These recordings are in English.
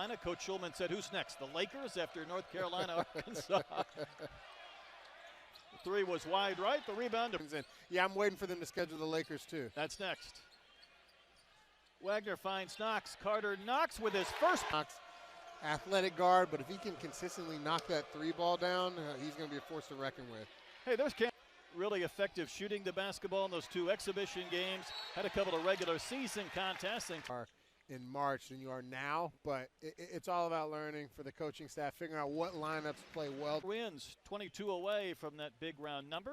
Carolina. Coach Schulman said, who's next? The Lakers after North Carolina, Arkansas. The three was wide right. The rebound. Yeah, I'm waiting for them to schedule the Lakers too. That's next. Wagner finds Knox. Carter Knox with his first. Knox, athletic guard, but if he can consistently knock that three ball down, he's going to be a force to reckon with. Hey, there's Cam. Really effective shooting the basketball in those two exhibition games. Had a couple of regular season contests. In March than you are now, but it's all about learning for the coaching staff, figuring out what lineups play well. Wins 22 away from that big round number.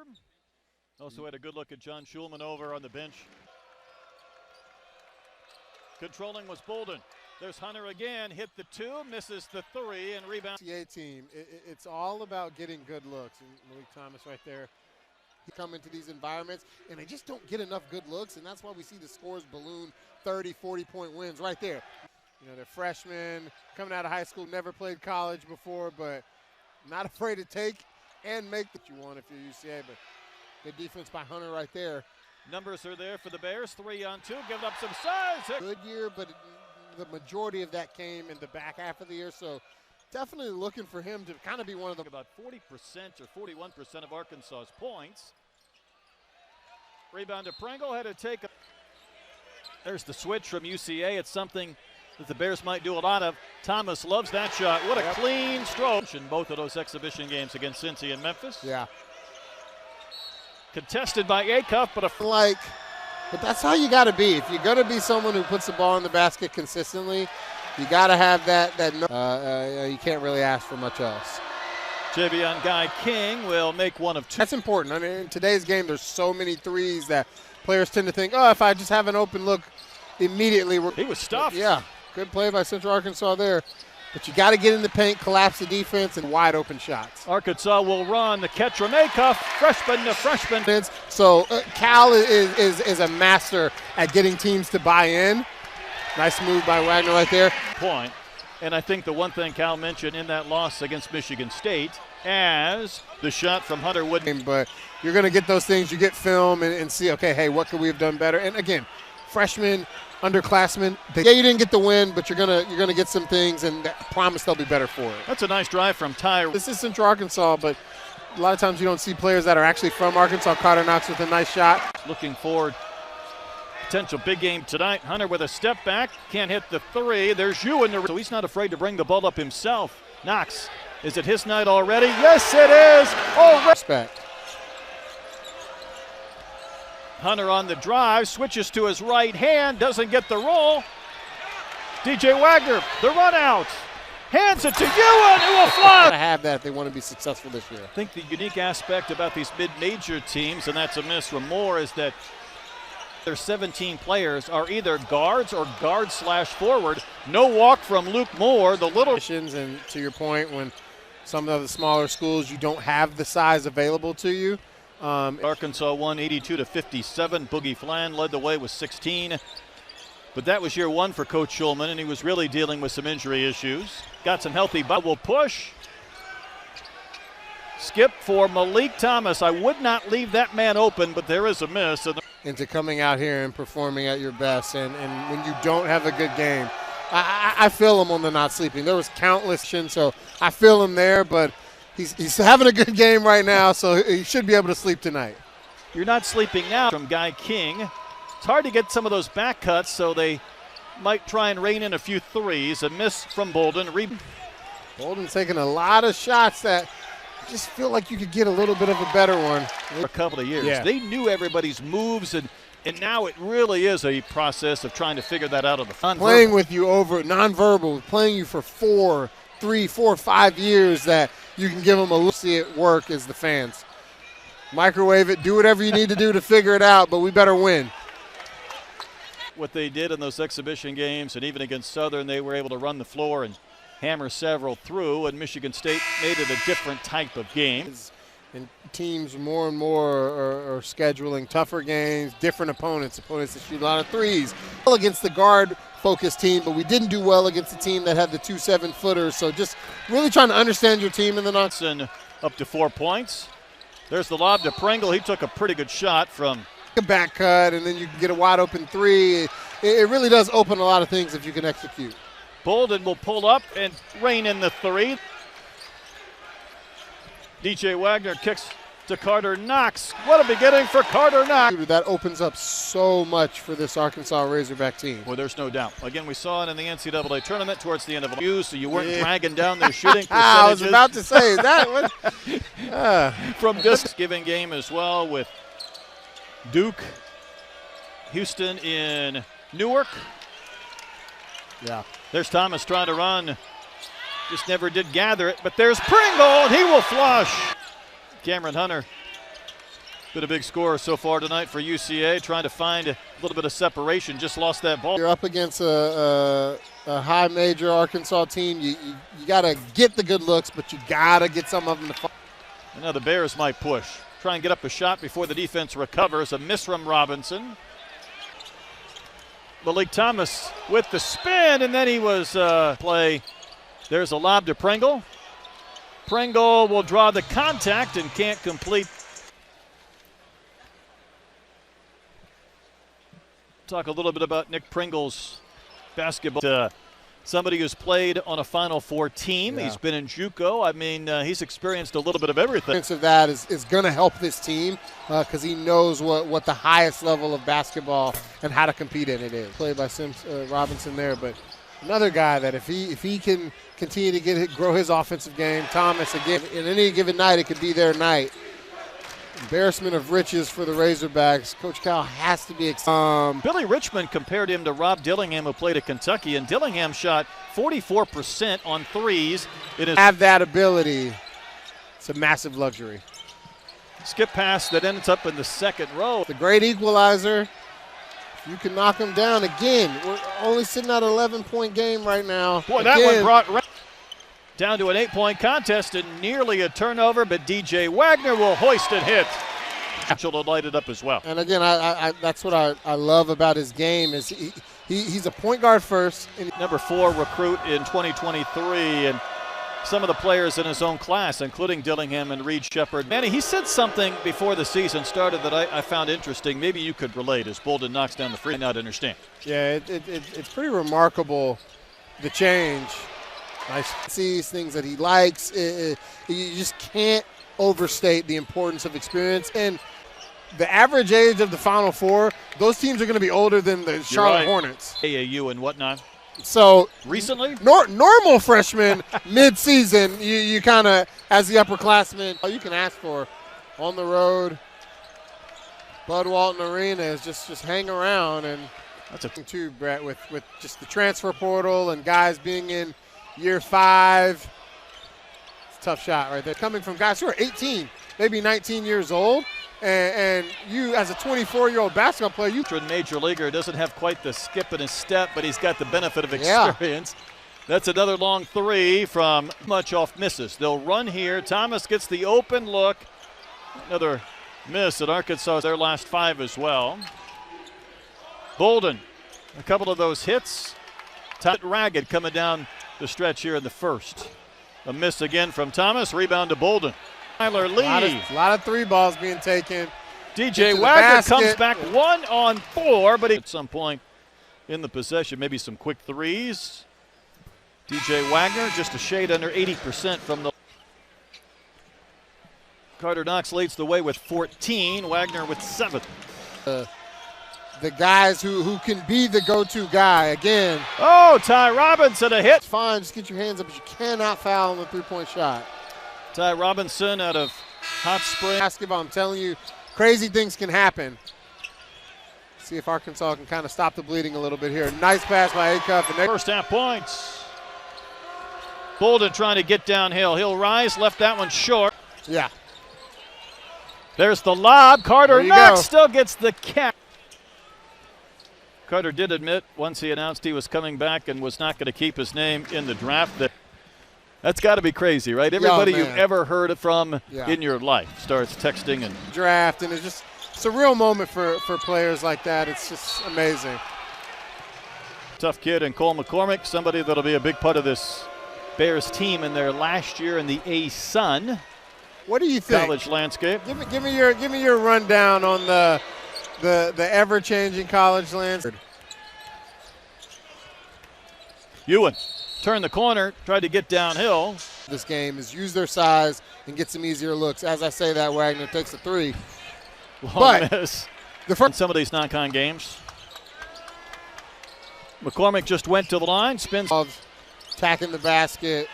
Also had a good look at John Schulman over on the bench. Controlling was Bolden. There's Hunter again, hit the two, misses the three, and rebound. Ncaa team, it's all about getting good looks. And Malik Thomas right there. He come into these environments, and they just don't get enough good looks, and that's why we see the scores balloon 30, 40-point wins right there. You know, they're freshmen, coming out of high school, never played college before, but not afraid to take and make what you want if you're UCA, but good defense by Hunter right there. Numbers are there for the Bears, 3 on 2, giving up some size. Good year, but the majority of that came in the back half of the year, so definitely looking for him to kind of be one of the about 40% or 41% of Arkansas's points. Rebound to Pringle, had to take a. There's the switch from UCA. It's something that the Bears might do a lot of. Thomas loves that shot. What a clean stroke in both of those exhibition games against Cincy and Memphis. Yeah. Contested by Acuff, but but that's how you got to be. If you're going to be someone who puts the ball in the basket consistently, you got to have that. You can't really ask for much else. Javion Guy King will make one of two. That's important. I mean, in today's game, there's so many threes that players tend to think, oh, if I just have an open look immediately. He was stuffed. Yeah, good play by Central Arkansas there. But you got to get in the paint, collapse the defense, and wide open shots. Arkansas will run the catch from Acuff, freshman to freshman. So Cal is a master at getting teams to buy in. Nice move by Wagner right there. Point. And I think the one thing Cal mentioned in that loss against Michigan State as the shot from Hunter Wood. But you're going to get those things. You get film and see, okay, hey, what could we have done better? And again, freshmen, underclassmen, you didn't get the win, but you're gonna get some things, and I promise they'll be better for it. That's a nice drive from Ty. This is Central Arkansas, but a lot of times you don't see players that are actually from Arkansas. Carter Knox with a nice shot. Looking forward. Potential big game tonight. Hunter with a step back. Can't hit the three. There's you in the. So he's not afraid to bring the ball up himself. Knox, is it his night already? Yes, it is. Oh, respect. Hunter on the drive, switches to his right hand, doesn't get the roll. DJ Wagner, the run out. Hands it to Ewan, who will fly. To have that if they want to be successful this year. I think the unique aspect about these mid-major teams, and that's a miss from Moore, is that their 17 players are either guards or guard/forward. No walk from Luke Moore, the little. And to your point, when some of the smaller schools, you don't have the size available to you. Arkansas won 82-57. Boogie Flan led the way with 16. But that was year one for Coach Schulman, and he was really dealing with some injury issues. Got some healthy, but will push. Skip for Malik Thomas. I would not leave that man open, but there is a miss. Into coming out here and performing at your best, and when you don't have a good game, I feel him on the not sleeping. There was countless, so I feel him there, but he's having a good game right now, so he should be able to sleep tonight. You're not sleeping now from Guy King. It's hard to get some of those back cuts, so they might try and rein in a few threes. A miss from Bolden. Bolden's taking a lot of shots that just feel like you could get a little bit of a better one. For a couple of years. Yeah. They knew everybody's moves, and now it really is a process of trying to figure that out of the fun. Playing with you over nonverbal, playing you for 4, 5 years that you can give them a look, see it work as the fans. Microwave it, do whatever you need to do to figure it out, but we better win. What they did in those exhibition games, and even against Southern, they were able to run the floor and hammer several through, and Michigan State made it a different type of game. And teams more and more are scheduling tougher games, different opponents that shoot a lot of threes. Well, against the guard-focused team, but we didn't do well against the team that had the 2 7-footers. So just really trying to understand your team in the knots. Up to 4 points. There's the lob to Pringle. He took a pretty good shot from a back cut, and then you can get a wide open three. It really does open a lot of things if you can execute. Bolden will pull up and rein in the three. DJ Wagner kicks to Carter Knox. What a beginning for Carter Knox. That opens up so much for this Arkansas Razorback team. Well, there's no doubt. Again, we saw it in the NCAA tournament towards the end of the so you weren't dragging down their shooting percentages. I was about to say that one. From this giving game as well with Duke, Houston in Newark. Yeah. There's Thomas trying to run. Just never did gather it, but there's Pringle, and he will flush. Cameron Hunter, been a big scorer so far tonight for UCA, trying to find a little bit of separation, just lost that ball. You're up against a high major Arkansas team. You got to get the good looks, but you got to get some of them to fall. And now the Bears might push. Try and get up a shot before the defense recovers. A miss from Robinson. Malik Thomas with the spin, and then he was play. There's a lob to Pringle. Pringle will draw the contact and can't complete. Talk a little bit about Nick Pringle's basketball. Somebody who's played on a Final Four team. Yeah. He's been in JUCO. I mean, he's experienced a little bit of everything. Of that is going to help this team because he knows what the highest level of basketball and how to compete in it is. Played by Robinson there, but another guy that if he can continue to grow his offensive game, Thomas, again, in any given night, it could be their night. Embarrassment of riches for the Razorbacks. Coach Cal has to be excited. Billy Richmond compared him to Rob Dillingham, who played at Kentucky, and Dillingham shot 44% on threes. Have that ability. It's a massive luxury. Skip pass that ends up in the second row. The great equalizer. You can knock him down again. We're only sitting at an 11-point game right now. Boy, that one brought down to an 8-point contest and nearly a turnover, but DJ Wagner will hoist and hit. She'll light it up as well. And again, that's what I love about his game is he's a point guard first. Number 4 recruit in 2023, and some of the players in his own class, including Dillingham and Reed Shepard. Manny, he said something before the season started that I found interesting. Maybe you could relate as Bolden knocks down the free. I not understand. Yeah, it's pretty remarkable, the change. I see things that he likes. You just can't overstate the importance of experience. And the average age of the Final Four, those teams are going to be older than the Charlotte Hornets. AAU and whatnot. So recently, normal freshmen mid-season, you kind of, as the upperclassmen, all you can ask for on the road. Bud Walton Arena is just hang around, and that's a too, Brett, with just the transfer portal and guys being in year 5. It's a tough shot right there. Coming from guys who are 18, maybe 19 years old, and you as a 24-year-old basketball player, you major leaguer doesn't have quite the skip in his step, but he's got the benefit of experience. Yeah. That's another long three from much off misses. They'll run here. Thomas gets the open look. Another miss at Arkansas, their last 5 as well. Bolden, a couple of those hits. Ragged coming down the stretch here in the first. A miss again from Thomas. Rebound to Bolden. Tyler Lee. A lot of 3 balls being taken. DJ Wagner comes back 1 on 4, but at some point in the possession, maybe some quick threes. DJ Wagner just a shade under 80% from the. Carter Knox leads the way with 14. Wagner with 7. The guys who can be the go-to guy again. Oh, Ty Robinson, a hit. It's fine, just get your hands up, but you cannot foul on the 3-point shot. Ty Robinson out of Hot Spring. Basketball, I'm telling you, crazy things can happen. See if Arkansas can kind of stop the bleeding a little bit here. Nice pass by Acuff. First half points. Bolden trying to get downhill. He'll rise, left that one short. Yeah. There's the lob. Carter Knox still gets the catch. Carter did admit once he announced he was coming back and was not going to keep his name in the draft that's got to be crazy, right? Everybody you've ever heard from in your life starts texting and draft, and it's a real moment for players like that. It's just amazing. Tough kid, and Cole McCormick, somebody that'll be a big part of this Bears team in their last year in the A-Sun. What do you think? College landscape. Give me your rundown on the ever-changing college landscape. Ewan turned the corner, tried to get downhill. This game is use their size and get some easier looks. As I say that, Wagner takes a three. Long miss. The In first some of these non-con games. McCormick just went to the line, spins. of attacking the basket,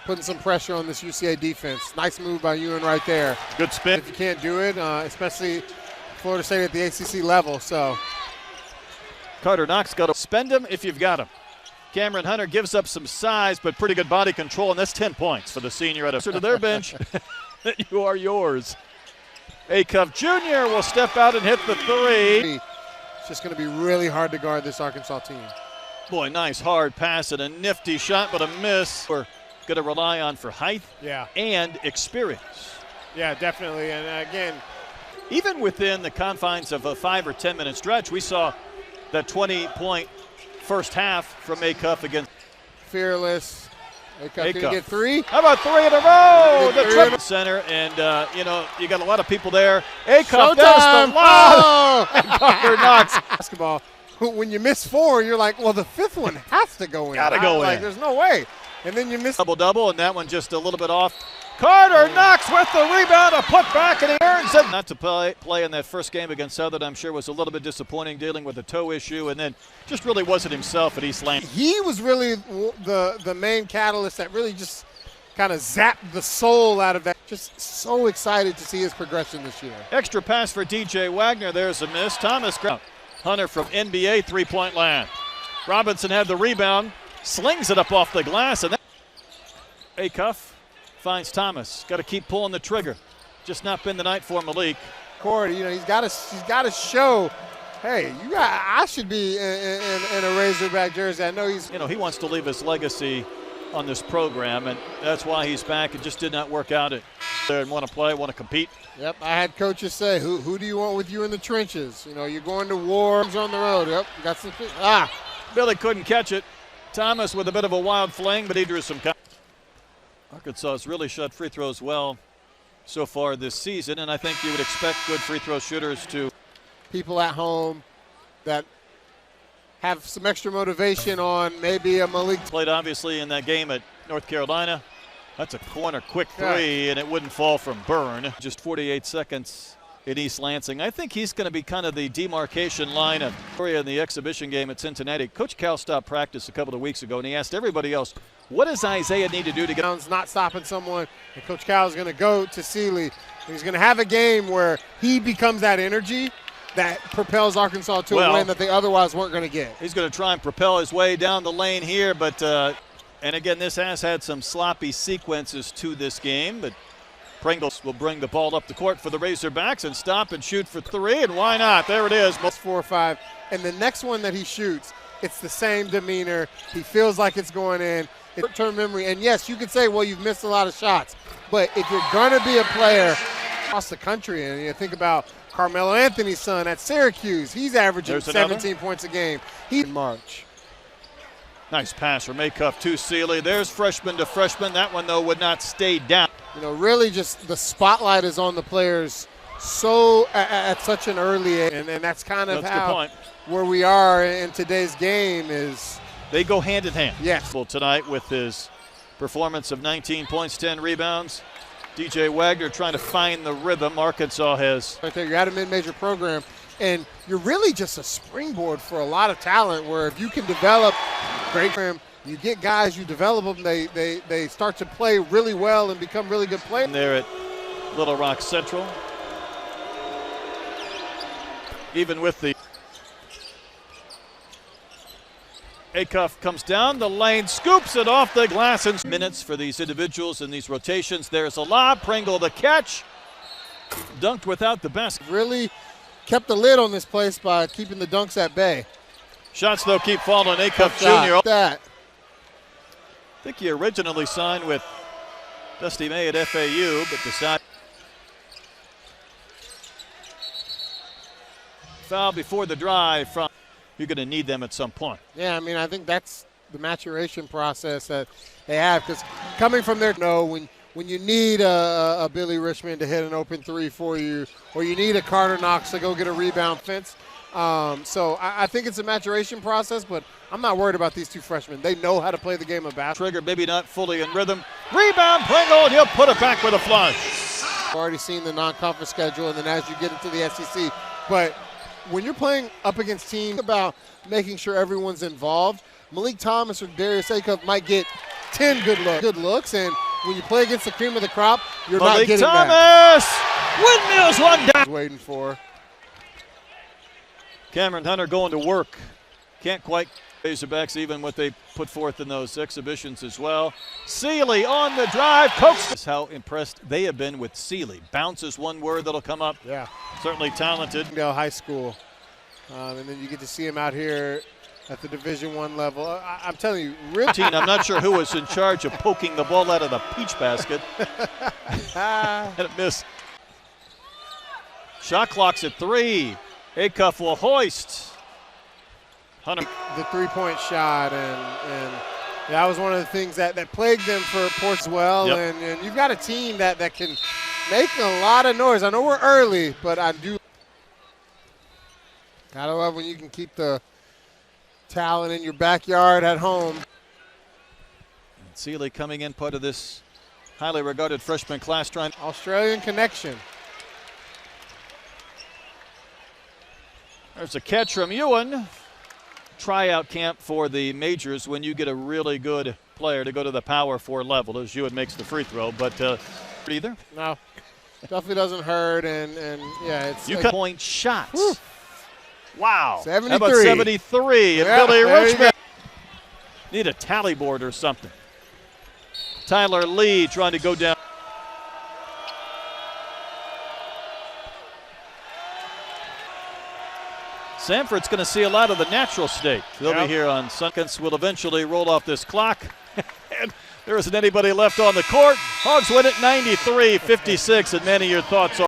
putting some pressure on this UCA defense. Nice move by Ewan right there. Good spin. If you can't do it, especially Florida State at the ACC level, so. Carter Knox got to spend him if you've got him. Cameron Hunter gives up some size, but pretty good body control, and that's 10 points for the senior at a to their bench. You are yours. Acuff Jr. will step out and hit the three. It's just going to be really hard to guard this Arkansas team. Boy, nice hard pass and a nifty shot, but a miss. We're going to rely on for height and experience. Yeah, definitely. And again, even within the confines of a 5 or 10 minute stretch, we saw that 20-point first half from Acuff against fearless. Acuff, can you Acuff. get three? How about 3 in a row? Get The three triple center, and you got a lot of people there. Acuff, there's Showtime! the lob. Oh! Carter Knox. Basketball. When you miss four, you're like, well, the fifth one has to go in. Gotta go Like, in. there's no way. And then you miss. Double-double, and that one just a little bit off. Carter Knox with the rebound, a put back, and he earns it. Not to play in that first game against Southern, I'm sure, was a little bit disappointing, dealing with a toe issue, and then just really wasn't himself at East Lansing. He was really the main catalyst that really just kind of zapped the soul out of that. Just so excited to see his progression this year. Extra pass for DJ Wagner. There's a miss. Thomas Hunter from NBA three-point land. Robinson had the rebound, slings it up off the glass, and then Acuff finds Thomas. Got to keep pulling the trigger. Just not been the night for Malik. Corey, he's got to show, hey, I should be in a Razorback jersey. I know he's. He wants to leave his legacy on this program, and that's why he's back. It just did not work out. There and want to play, want to compete. Yep, I had coaches say, who do you want with you in the trenches? You're going to war on the road. Yep, got some. Billy couldn't catch it. Thomas with a bit of a wild fling, but he drew some. Arkansas has really shot free throws well so far this season, and I think you would expect good free throw shooters to. People at home that have some extra motivation on maybe a Malik. Played obviously in that game at North Carolina. That's a corner quick three, and it wouldn't fall from Byrne. Just 48 seconds in East Lansing. I think he's going to be kind of the demarcation line of in the exhibition game at Cincinnati. Coach Cal stopped practice a couple of weeks ago, and he asked everybody else, what does Isaiah need to do to get? Not stopping someone, and Coach Cal is going to go to Sealy. He's going to have a game where he becomes that energy that propels Arkansas to a win that they otherwise weren't going to get. He's going to try and propel his way down the lane here, but and again, this has had some sloppy sequences to this game, but Pringles will bring the ball up the court for the Razorbacks and stop and shoot for three, and why not? There it is. 4 or 5, and the next one that he shoots, it's the same demeanor. He feels like it's going in. It's short-term memory, and yes, you could say, well, you've missed a lot of shots, but if you're going to be a player across the country, and you think about Carmelo Anthony's son at Syracuse, he's averaging 17 points a game. He's in March. Nice pass from Acuff to Sealy. There's freshman to freshman. That one, though, would not stay down. Really just the spotlight is on the players so at such an early age, and that's kind of how where we are in today's game is. They go hand in hand. Yes. Tonight with his performance of 19 points, 10 rebounds. DJ Wagner trying to find the rhythm. Arkansas has. Right there, you're at a mid-major program, and you're really just a springboard for a lot of talent where if you can develop great program, you get guys, you develop them, they start to play really well and become really good players. There at Little Rock Central. Even with the Acuff comes down the lane, scoops it off the glass, and minutes for these individuals in these rotations. There's a lob, Pringle the catch, dunked without the basket. Really kept the lid on this place by keeping the dunks at bay. Shots though keep falling. Acuff Jr. That. I think he originally signed with Dusty May at FAU, but decided foul before the drive from. You're going to need them at some point. Yeah, I think that's the maturation process that they have, because coming from there, when you need a Billy Richmond to hit an open three for you, or you need a Carter Knox to go get a rebound fence, So I think it's a maturation process, but I'm not worried about these two freshmen. They know how to play the game of basketball. Trigger maybe not fully in rhythm. Rebound, Pringle, and he'll put it back with a flush. I've already seen the non-conference schedule, and then as you get into the SEC. But when you're playing up against teams, about making sure everyone's involved. Malik Thomas or Darius Acuff might get 10 good looks, and when you play against the cream of the crop, you're not getting Thomas! Windmills one down. Waiting for Cameron Hunter going to work. Can't quite Razorbacks even what they put forth in those exhibitions as well. Seeley on the drive. Coax. That's how impressed they have been with Seeley. Bounce is one word that'll come up. Yeah. Certainly talented. High school. And then you get to see him out here at the Division I level. I'm telling you, I'm not sure who was in charge of poking the ball out of the peach basket. And it missed. Shot clock's at 3. Acuff will hoist. Hunter. The three-point shot, and that was one of the things that plagued them for Port as well. Yep. And you've got a team that can make a lot of noise. I know we're early, but I do. Gotta love when you can keep the talent in your backyard at home. Seeley coming in, part of this highly regarded freshman class, trying. Australian connection. There's a catch from Ewan. Tryout camp for the majors when you get a really good player to go to the Power 4 level, as Ewan makes the free throw, but either. No, definitely doesn't hurt, and yeah, it's you point shots. Whew. Wow. 73. How about 73? And Yeah, Billy Richmond. Need a tally board or something. Tyler Lee trying to go down. Sanford's going to see a lot of the natural state. They'll be here on Sunkins. Will eventually roll off this clock. And there isn't anybody left on the court. Hogs win it 93-56. And many of your thoughts are.